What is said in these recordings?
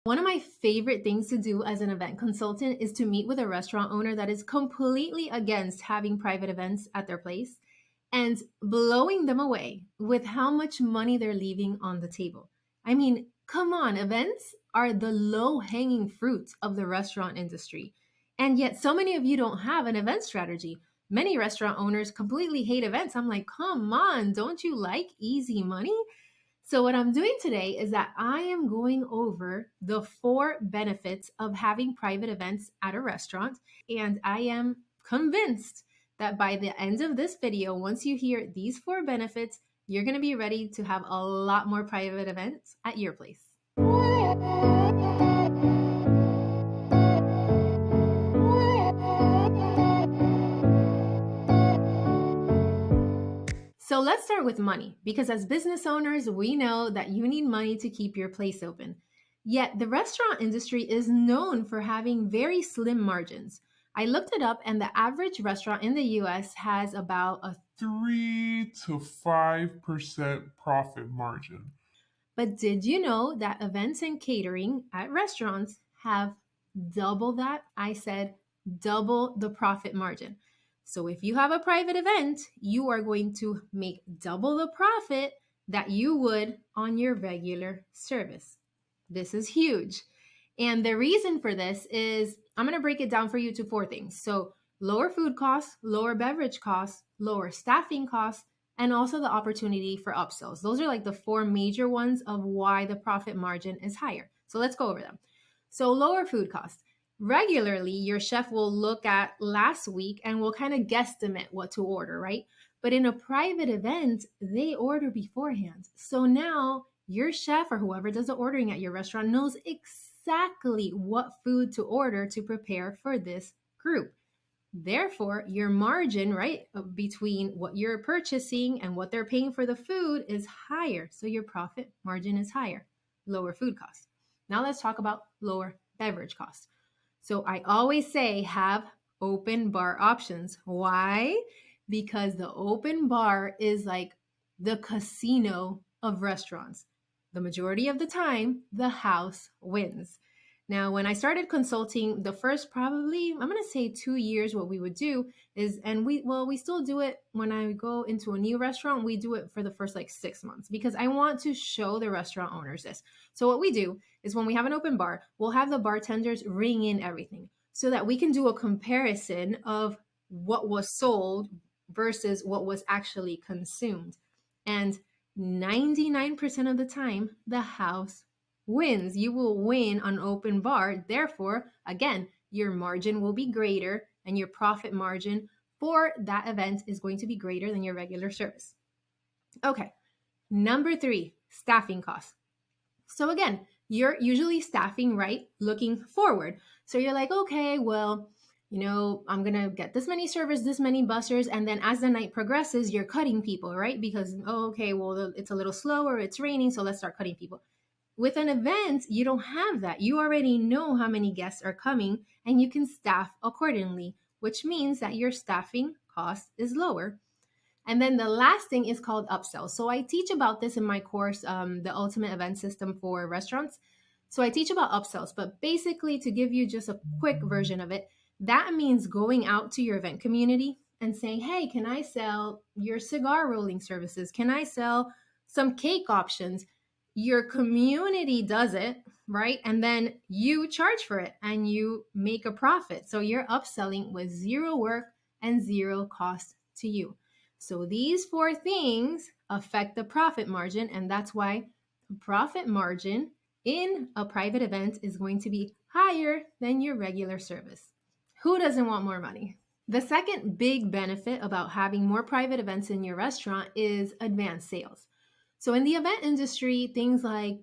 One of my favorite things to do as an event consultant is to meet with a restaurant owner that is completely against having private events at their place and blowing them away with how much money they're leaving on the table. I mean, come on, events are the low hanging fruit of the restaurant industry. And yet, so many of you don't have an event strategy. Many restaurant owners completely hate events. I'm like, come on, don't you like easy money? So, what I'm doing today is that I am going over the 4 benefits of having private events at a restaurant. And I am convinced that by the end of this video, once you hear these 4 benefits, you're going to be ready to have a lot more private events at your place. So let's start with money, because as business owners, we know that you need money to keep your place open. Yet the restaurant industry is known for having very slim margins. I looked it up, and the average restaurant in the US has about a 3 to 5% profit margin. But did you know that events and catering at restaurants have double that? I said double the profit margin. So if you have a private event, you are going to make double the profit that you would on your regular service. This is huge. And the reason for this is I'm going to break it down for you to 4 things. So, lower food costs, lower beverage costs, lower staffing costs, and also the opportunity for upsells. Those are like the 4 major ones of why the profit margin is higher. So let's go over them. So, lower food costs. Regularly, your chef will look at last week and will kind of guesstimate what to order, right? But in a private event, they order beforehand. So now your chef or whoever does the ordering at your restaurant knows exactly what food to order to prepare for this group. Therefore, your margin, right, between what you're purchasing and what they're paying for the food is higher. So your profit margin is higher, lower food costs. Now let's talk about lower beverage costs. So I always say have open bar options. Why? Because the open bar is like the casino of restaurants. The majority of the time, the house wins. Now, when I started consulting, the first probably, I'm going to say 2 years, what we would do is, and we still do it when I go into a new restaurant, we do it for the first like 6 months because I want to show the restaurant owners this. So, what we do is when we have an open bar, we'll have the bartenders ring in everything so that we can do a comparison of what was sold versus what was actually consumed. And 99% of the time, the house wins. You will win on open bar. Therefore, again, your margin will be greater and your profit margin for that event is going to be greater than your regular service. Okay, number 3, staffing costs. So again, you're usually staffing, right? Looking forward. So you're like, okay, well, I'm going to get this many servers, this many bussers. And then as the night progresses, you're cutting people, right? Because, oh, okay, well, it's a little slower, it's raining, so let's start cutting people. With an event, you don't have that. You already know how many guests are coming and you can staff accordingly, which means that your staffing cost is lower. And then the last thing is called upsells. So I teach about this in my course, the Ultimate Event System for Restaurants. So I teach about upsells, but basically, to give you just a quick version of it, that means going out to your event community and saying, hey, can I sell your cigar rolling services? Can I sell some cake options? Your community does it, right? And then you charge for it and you make a profit. So you're upselling with zero work and zero cost to you. So these 4 things affect the profit margin, and that's why profit margin in a private event is going to be higher than your regular service. Who doesn't want more money? The second big benefit about having more private events in your restaurant is advanced sales. So in the event industry, things like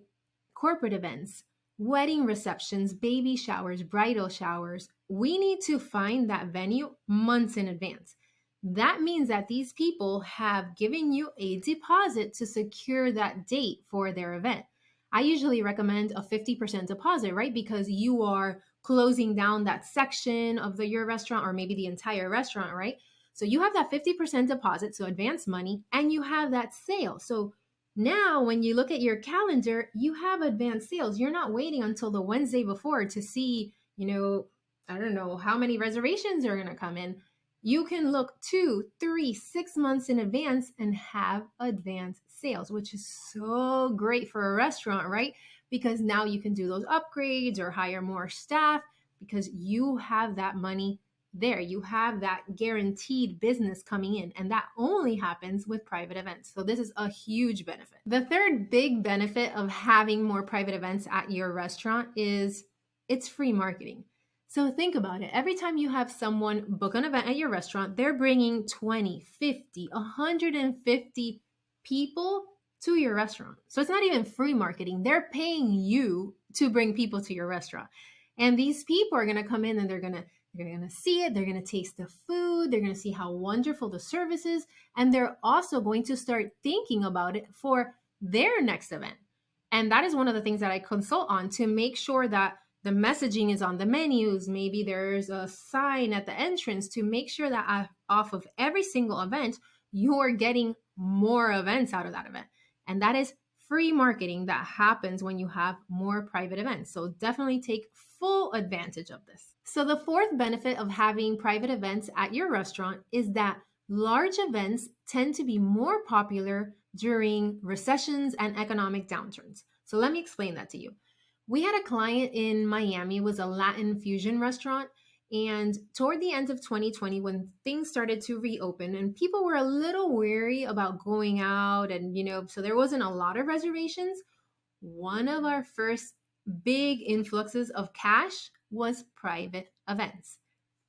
corporate events, wedding receptions, baby showers, bridal showers, we need to find that venue months in advance. That means that these people have given you a deposit to secure that date for their event. I usually recommend a 50% deposit, right? Because you are closing down that section of your restaurant or maybe the entire restaurant, right? So you have that 50% deposit, so advance money, and you have that sale. So Now, when you look at your calendar, you have advanced sales. You're not waiting until the Wednesday before to see, I don't know how many reservations are going to come in. You can look 2, 3, 6 months in advance and have advanced sales, which is so great for a restaurant, right? Because now you can do those upgrades or hire more staff because you have that money there. You have that guaranteed business coming in, and that only happens with private events. So this is a huge benefit. The third big benefit of having more private events at your restaurant is it's free marketing. So think about it. Every time you have someone book an event at your restaurant, they're bringing 20, 50, 150 people to your restaurant. So it's not even free marketing. They're paying you to bring people to your restaurant. And these people are going to come in and they're going to see it. They're going to taste the food. They're going to see how wonderful the service is. And they're also going to start thinking about it for their next event. And that is one of the things that I consult on to make sure that the messaging is on the menus. Maybe there's a sign at the entrance to make sure that off of every single event, you're getting more events out of that event. And that is free marketing that happens when you have more private events. So definitely take full advantage of this. So the fourth benefit of having private events at your restaurant is that large events tend to be more popular during recessions and economic downturns. So let me explain that to you. We had a client in Miami, it was a Latin fusion restaurant. And toward the end of 2020, when things started to reopen and people were a little wary about going out and, so there wasn't a lot of reservations, one of our first big influxes of cash was private events.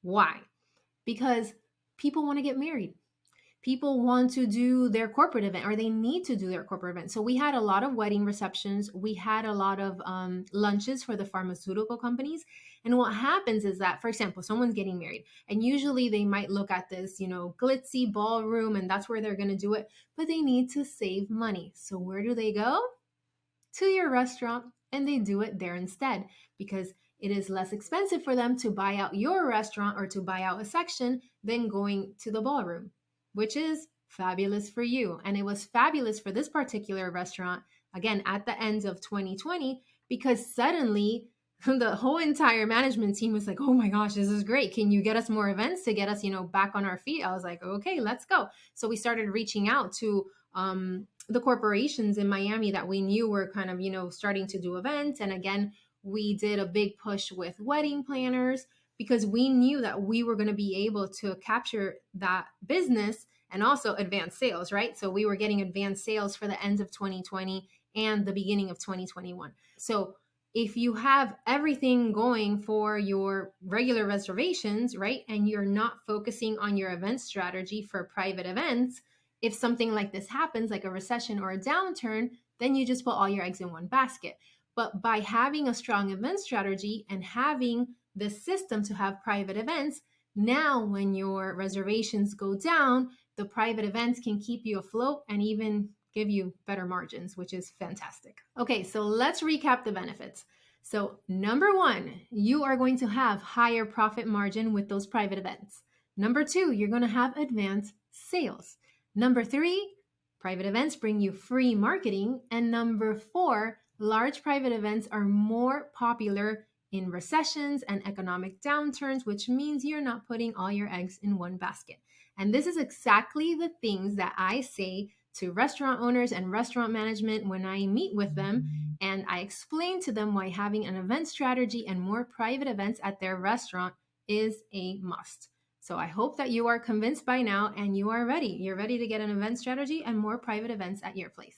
Why? Because people want to get married. People want to do their corporate event or they need to do their corporate event. So we had a lot of wedding receptions. We had a lot of lunches for the pharmaceutical companies. And what happens is that, for example, someone's getting married and usually they might look at this, glitzy ballroom and that's where they're going to do it, but they need to save money. So where do they go? To your restaurant, and they do it there instead because it is less expensive for them to buy out your restaurant or to buy out a section than going to the ballroom, which is fabulous for you. And it was fabulous for this particular restaurant, again, at the end of 2020, because suddenly the whole entire management team was like, oh my gosh, this is great. Can you get us more events to get us, back on our feet? I was like, okay, let's go. So we started reaching out to the corporations in Miami that we knew were kind of, starting to do events. And again, we did a big push with wedding planners because we knew that we were going to be able to capture that business and also advance sales, right? So we were getting advanced sales for the end of 2020 and the beginning of 2021. So if you have everything going for your regular reservations, right, and you're not focusing on your event strategy for private events, if something like this happens, like a recession or a downturn, then you just put all your eggs in one basket. But by having a strong event strategy and having the system to have private events, now when your reservations go down, the private events can keep you afloat and even give you better margins, which is fantastic. Okay, so let's recap the benefits. So number one, you are going to have higher profit margin with those private events. Number two, you're going to have advanced sales. Number three, private events bring you free marketing. And number four, large private events are more popular in recessions and economic downturns, which means you're not putting all your eggs in one basket. And this is exactly the things that I say to restaurant owners and restaurant management when I meet with them. And I explain to them why having an event strategy and more private events at their restaurant is a must. So I hope that you are convinced by now and you are ready. You're ready to get an event strategy and more private events at your place.